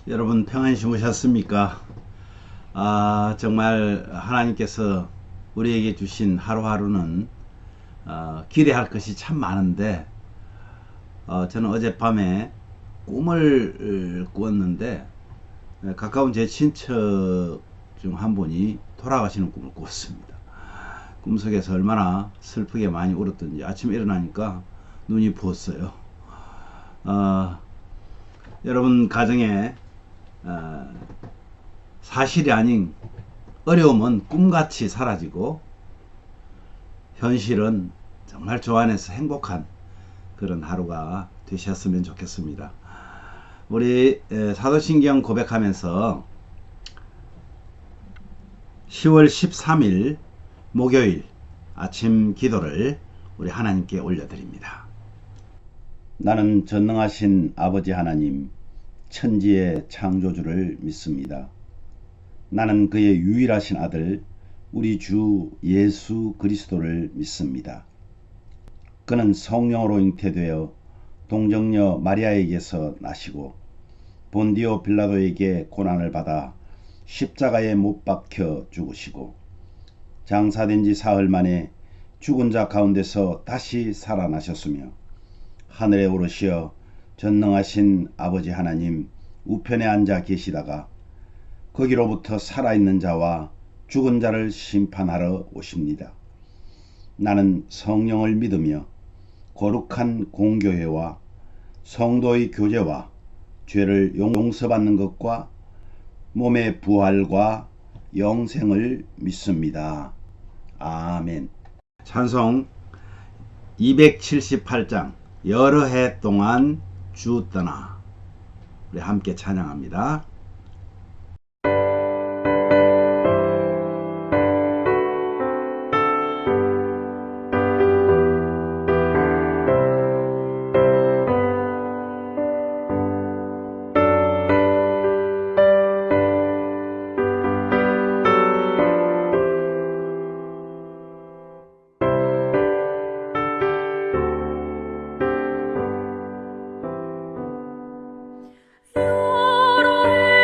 여러분 평안히 주무셨습니까? 정말 하나님께서 우리에게 주신 하루하루는 기대할 것이 참 많은데 저는 어젯밤에 꿈을 꾸었는데 가까운 제 친척 중 한 분이 돌아가시는 꿈을 꾸었습니다. 꿈속에서 얼마나 슬프게 많이 울었던지 아침에 일어나니까 눈이 부었어요. 어, 여러분 가정에 사실이 아닌 어려움은 꿈같이 사라지고 현실은 정말 저 안에서 행복한 그런 하루가 되셨으면 좋겠습니다. 우리 사도신경 고백하면서 10월 13일 목요일 아침 기도를 우리 하나님께 올려드립니다. 나는 전능하신 아버지 하나님, 천지의 창조주를 믿습니다. 나는 그의 유일하신 아들 우리 주 예수 그리스도를 믿습니다. 그는 성령으로 잉태되어 동정녀 마리아에게서 나시고 본디오 빌라도에게 고난을 받아 십자가에 못 박혀 죽으시고 장사된 지 사흘 만에 죽은 자 가운데서 다시 살아나셨으며 하늘에 오르시어 전능하신 아버지 하나님 우편에 앉아 계시다가 거기로부터 살아있는 자와 죽은 자를 심판하러 오십니다. 나는 성령을 믿으며 거룩한 공교회와 성도의 교제와 죄를 용서받는 것과 몸의 부활과 영생을 믿습니다. 아멘. 찬송 278장 여러 해 동안 주 떠나 우리 함께 찬양합니다. 여러 해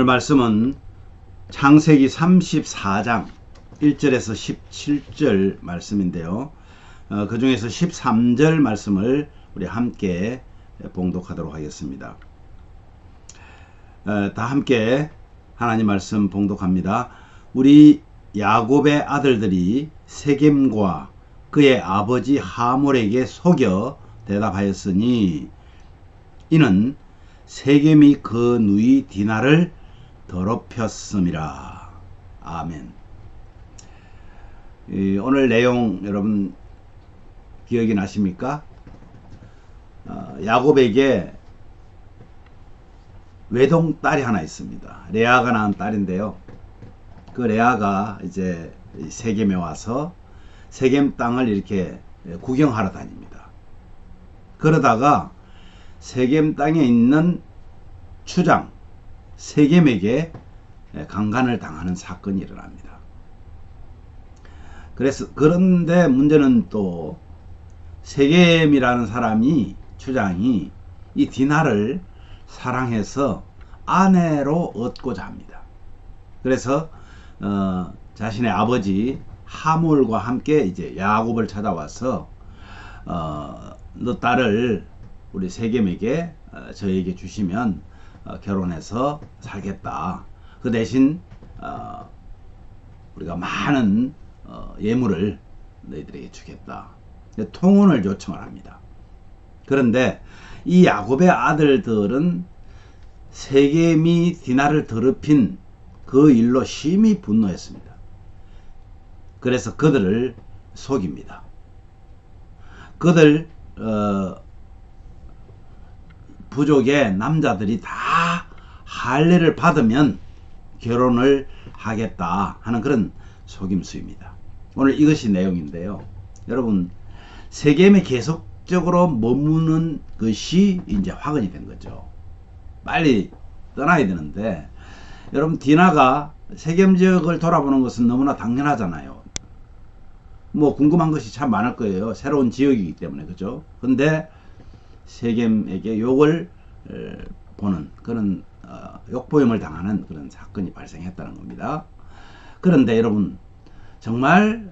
말씀은 창세기 34장 1절에서 17절 말씀인데요. 그 중에서 13절 말씀을 우리 함께 봉독하도록 하겠습니다. 다 함께 하나님 말씀 봉독합니다. 우리 야곱의 아들들이 세겜과 그의 아버지 하몰에게 속여 대답하였으니 이는 세겜이 그 누이 디나를 더럽혔음이라. 아멘. 오늘 내용 여러분 기억이 나십니까? 야곱에게 외동딸이 하나 있습니다. 레아가 낳은 딸인데요. 그 레아가 이제 세겜에 와서 세겜 땅을 이렇게 구경하러 다닙니다. 그러다가 세겜 땅에 있는 추장 세겜에게 강간을 당하는 사건이 일어납니다. 그런데 문제는 또 세겜이라는 사람이 추장이 이 디나를 사랑해서 아내로 얻고자 합니다. 그래서 자신의 아버지 하몰과 함께 이제 야곱을 찾아와서 너 딸을 우리 세겜에게 저에게 주시면 결혼해서 살겠다. 그 대신 우리가 많은 예물을 너희들에게 주겠다. 통혼을 요청을 합니다. 그런데 이 야곱의 아들들은 세겜이 디나를 더럽힌 그 일로 심히 분노했습니다. 그래서 그들을 속입니다. 그들 부족의 남자들이 다 할례를 받으면 결혼을 하겠다 하는 그런 속임수입니다. 오늘 이것이 내용인데요. 여러분, 세겜에 계속적으로 머무는 것이 이제 화근이 된 거죠. 빨리 떠나야 되는데, 여러분, 디나가 세겜 지역을 돌아보는 것은 너무나 당연하잖아요. 뭐 궁금한 것이 참 많을 거예요. 새로운 지역이기 때문에. 그죠? 근데 세겜에게 욕을 보는 그런 욕보임을 당하는 그런 사건이 발생했다는 겁니다. 그런데 여러분, 정말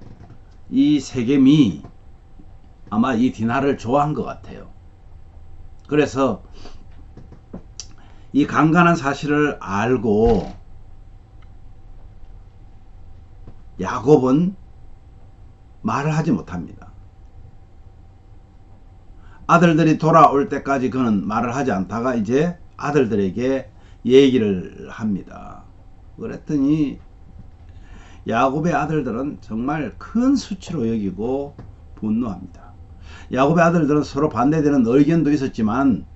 이 세겜이 아마 이 디나를 좋아한 것 같아요. 그래서 이 강간한 사실을 알고 야곱은 말을 하지 못합니다. 아들들이 돌아올 때까지 그는 말을 하지 않다가 이제 아들들에게 얘기를 합니다. 그랬더니 야곱의 아들들은 정말 큰 수치로 여기고 분노합니다. 야곱의 아들들은 서로 반대되는 의견도 있었지만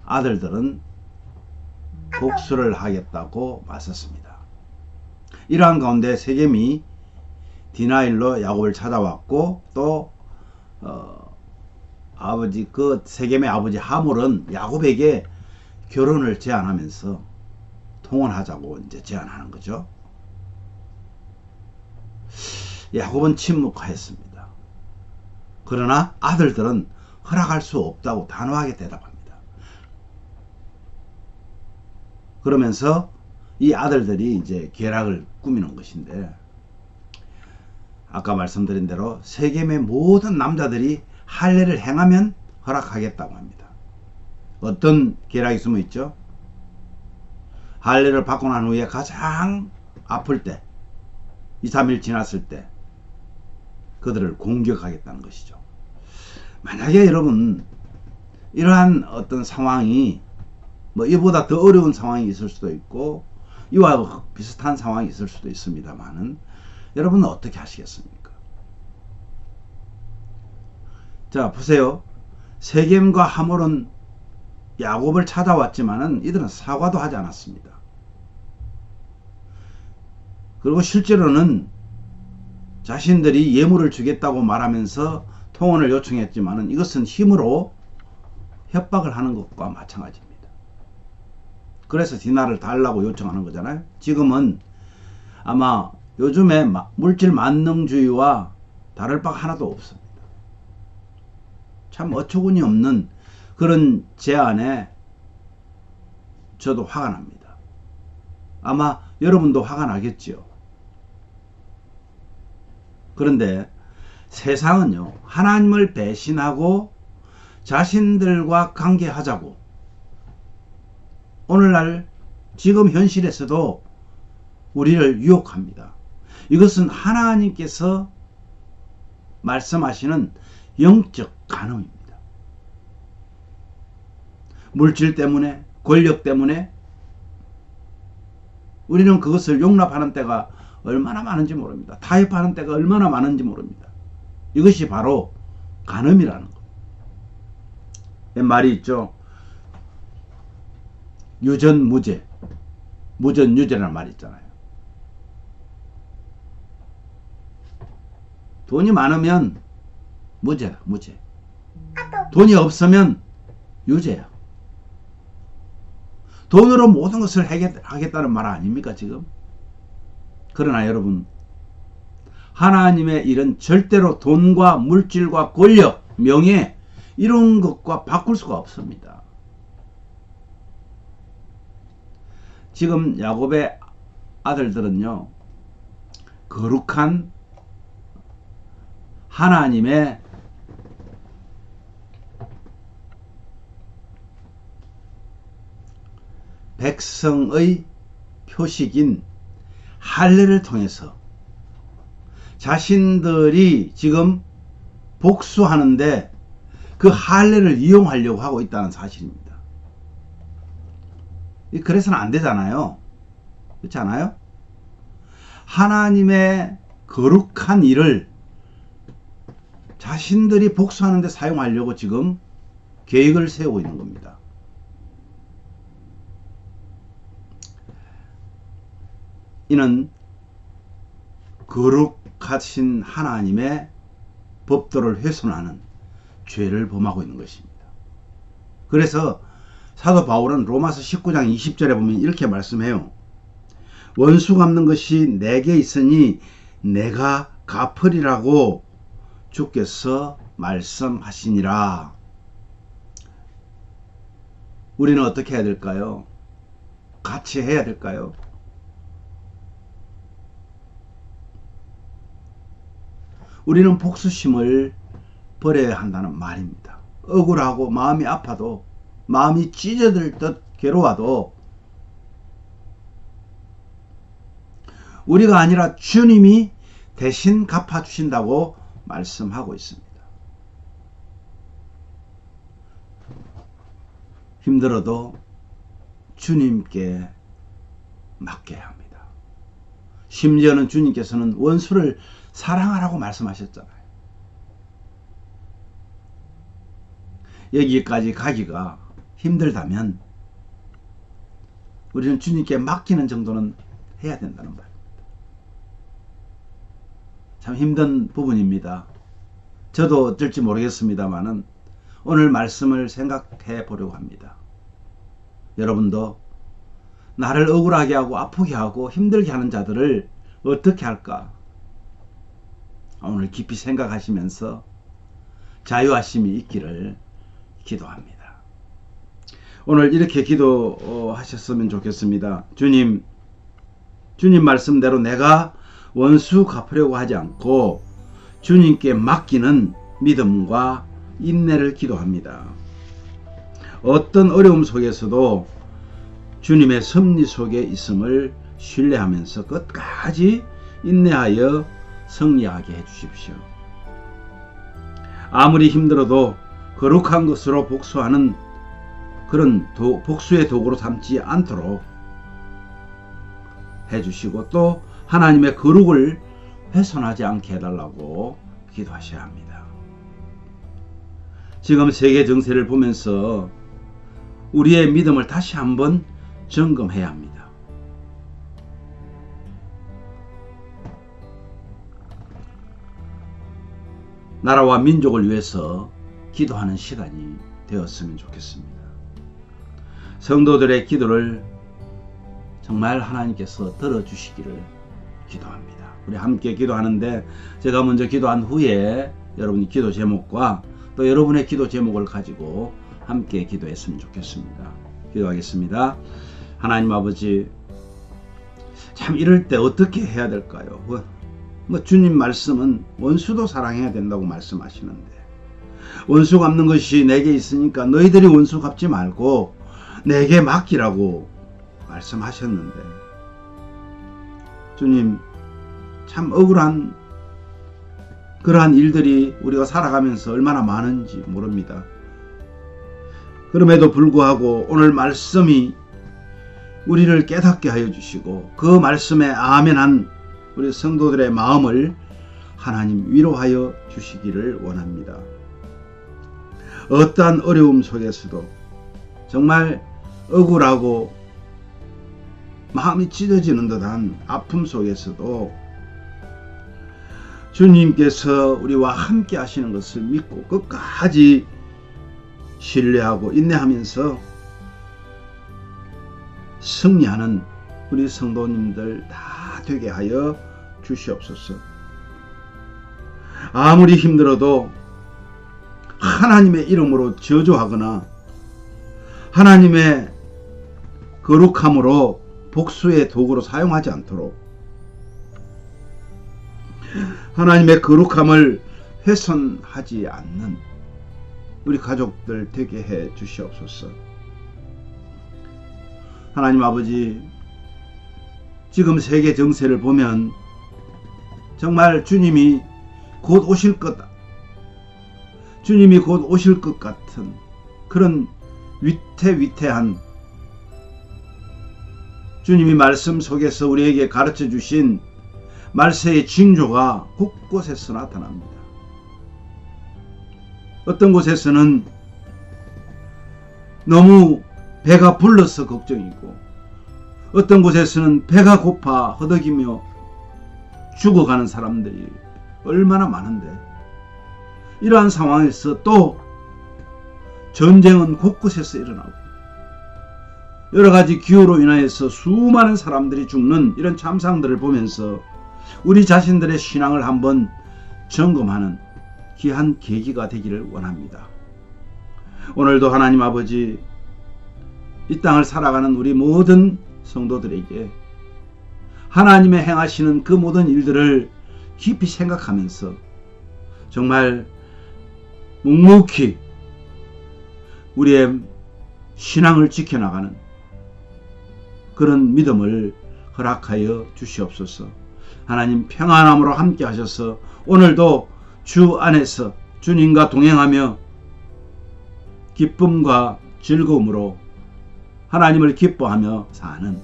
아들들은 복수를 하겠다고 맞섰습니다. 이러한 가운데 세겜이 디나일로 야곱을 찾아왔고 또 그 세겜의 아버지 하몰은 야곱에게 결혼을 제안하면서 통혼하자고 이제 제안하는 거죠. 야곱은 침묵하였습니다. 그러나 아들들은 허락할 수 없다고 단호하게 대답합니다. 그러면서 이 아들들이 이제 계략을 꾸미는 것인데, 아까 말씀드린 대로 세겜의 모든 남자들이 할례를 행하면 허락하겠다고 합니다. 어떤 계략이 숨어 있죠? 할례를 받고 난 후에 가장 아플 때, 2, 3일 지났을 때 그들을 공격하겠다는 것이죠. 만약에 여러분 이러한 어떤 상황이 뭐 이보다 더 어려운 상황이 있을 수도 있고 이와 비슷한 상황이 있을 수도 있습니다만은 여러분은 어떻게 하시겠습니까? 자, 보세요. 세겜과 하몰은 야곱을 찾아왔지만은 이들은 사과도 하지 않았습니다. 그리고 실제로는 자신들이 예물을 주겠다고 말하면서 통혼을 요청했지만은 이것은 힘으로 협박을 하는 것과 마찬가지입니다. 그래서 디나를 달라고 요청하는 거잖아요. 지금은 아마 요즘에 물질 만능주의와 다를 바가 하나도 없습니다. 참 어처구니 없는 그런 제안에 저도 화가 납니다. 아마 여러분도 화가 나겠지요. 그런데 세상은요, 하나님을 배신하고 자신들과 관계하자고 오늘날 지금 현실에서도 우리를 유혹합니다. 이것은 하나님께서 말씀하시는 영적 간음입니다. 물질 때문에, 권력 때문에 우리는 그것을 용납하는 때가 얼마나 많은지 모릅니다. 타협하는 때가 얼마나 많은지 모릅니다. 이것이 바로 간음이라는 것. 말이 있죠. 유전무죄, 무전유죄라는 말이 있잖아요. 돈이 많으면 무죄다, 무죄. 돈이 없으면 유죄야. 돈으로 모든 것을 하겠다는 말 아닙니까, 지금? 그러나 여러분, 하나님의 일은 절대로 돈과 물질과 권력, 명예, 이런 것과 바꿀 수가 없습니다. 지금 야곱의 아들들은요, 거룩한 하나님의 백성의 표식인 할례를 통해서 자신들이 지금 복수하는데 그 할례를 이용하려고 하고 있다는 사실입니다. 그래서는 안 되잖아요. 그렇지 않아요? 하나님의 거룩한 일을 자신들이 복수하는 데 사용하려고 지금 계획을 세우고 있는 겁니다. 이는 거룩하신 하나님의 법도를 훼손하는 죄를 범하고 있는 것입니다. 그래서 사도 바울은 로마서 19장 20절에 보면 이렇게 말씀해요. 원수 갚는 것이 내게 있으니 내가 갚으리라고 주께서 말씀하시니라. 우리는 어떻게 해야 될까요? 같이 해야 될까요? 우리는 복수심을 버려야 한다는 말입니다. 억울하고 마음이 아파도, 마음이 찢어질 듯 괴로워도 우리가 아니라 주님이 대신 갚아주신다고 말씀하고 있습니다. 힘들어도 주님께 맡겨야 합니다. 심지어는 주님께서는 원수를 사랑하라고 말씀하셨잖아요. 여기까지 가기가 힘들다면 우리는 주님께 맡기는 정도는 해야 된다는 말입니다. 참 힘든 부분입니다. 저도 어쩔지 모르겠습니다만은 오늘 말씀을 생각해 보려고 합니다. 여러분도 나를 억울하게 하고 아프게 하고 힘들게 하는 자들을 어떻게 할까? 오늘 깊이 생각하시면서 자유하심이 있기를 기도합니다. 오늘 이렇게 기도하셨으면 좋겠습니다. 주님 말씀대로 내가 원수 갚으려고 하지 않고 주님께 맡기는 믿음과 인내를 기도합니다. 어떤 어려움 속에서도 주님의 섭리 속에 있음을 신뢰하면서 끝까지 인내하여 승리하게 해주십시오. 아무리 힘들어도 거룩한 것으로 복수하는 그런 복수의 도구로 삼지 않도록 해주시고 또 하나님의 거룩을 훼손하지 않게 해달라고 기도하셔야 합니다. 지금 세계 정세를 보면서 우리의 믿음을 다시 한번 점검해야 합니다. 나라와 민족을 위해서 기도하는 시간이 되었으면 좋겠습니다. 성도들의 기도를 정말 하나님께서 들어주시기를 기도합니다. 우리 함께 기도하는데 제가 먼저 기도한 후에 여러분이 기도 제목과 또 여러분의 기도 제목을 가지고 함께 기도했으면 좋겠습니다. 기도하겠습니다. 하나님 아버지, 참 이럴 때 어떻게 해야 될까요? 뭐 주님 말씀은 원수도 사랑해야 된다고 말씀하시는데, 원수 갚는 것이 내게 있으니까 너희들이 원수 갚지 말고 내게 맡기라고 말씀하셨는데, 주님 참 억울한 그러한 일들이 우리가 살아가면서 얼마나 많은지 모릅니다. 그럼에도 불구하고 오늘 말씀이 우리를 깨닫게 하여 주시고 그 말씀에 아멘한 우리 성도들의 마음을 하나님 위로하여 주시기를 원합니다. 어떠한 어려움 속에서도, 정말 억울하고 마음이 찢어지는 듯한 아픔 속에서도 주님께서 우리와 함께 하시는 것을 믿고 끝까지 신뢰하고 인내하면서 승리하는 우리 성도님들 다 되게 하여 주시옵소서. 아무리 힘들어도 하나님의 이름으로 저주하거나 하나님의 거룩함으로 복수의 도구로 사용하지 않도록, 하나님의 거룩함을 훼손하지 않는 우리 가족들 되게 해 주시옵소서. 하나님 아버지, 지금 세계 정세를 보면 정말 주님이 곧 오실 것 같은 그런 위태위태한, 주님이 말씀 속에서 우리에게 가르쳐 주신 말세의 징조가 곳곳에서 나타납니다. 어떤 곳에서는 너무 배가 불러서 걱정이고, 어떤 곳에서는 배가 고파 허덕이며 죽어가는 사람들이 얼마나 많은데, 이러한 상황에서 또 전쟁은 곳곳에서 일어나고 여러가지 기후로 인하여서 수많은 사람들이 죽는 이런 참상들을 보면서 우리 자신들의 신앙을 한번 점검하는 귀한 계기가 되기를 원합니다. 오늘도 하나님 아버지, 이 땅을 살아가는 우리 모든 성도들에게 하나님의 행하시는 그 모든 일들을 깊이 생각하면서 정말 묵묵히 우리의 신앙을 지켜나가는 그런 믿음을 허락하여 주시옵소서. 하나님 평안함으로 함께 하셔서 오늘도 주 안에서 주님과 동행하며 기쁨과 즐거움으로 하나님을 기뻐하며 사는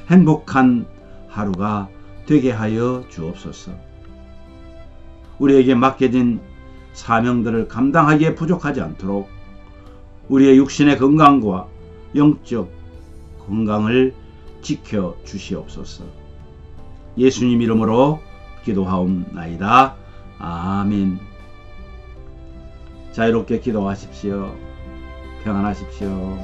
행복한 하루가 되게 하여 주옵소서. 우리에게 맡겨진 사명들을 감당하기에 부족하지 않도록 우리의 육신의 건강과 영적 건강을 지켜 주시옵소서. 예수님 이름으로 기도하옵나이다. 아멘. 자유롭게 기도하십시오. 평안하십시오.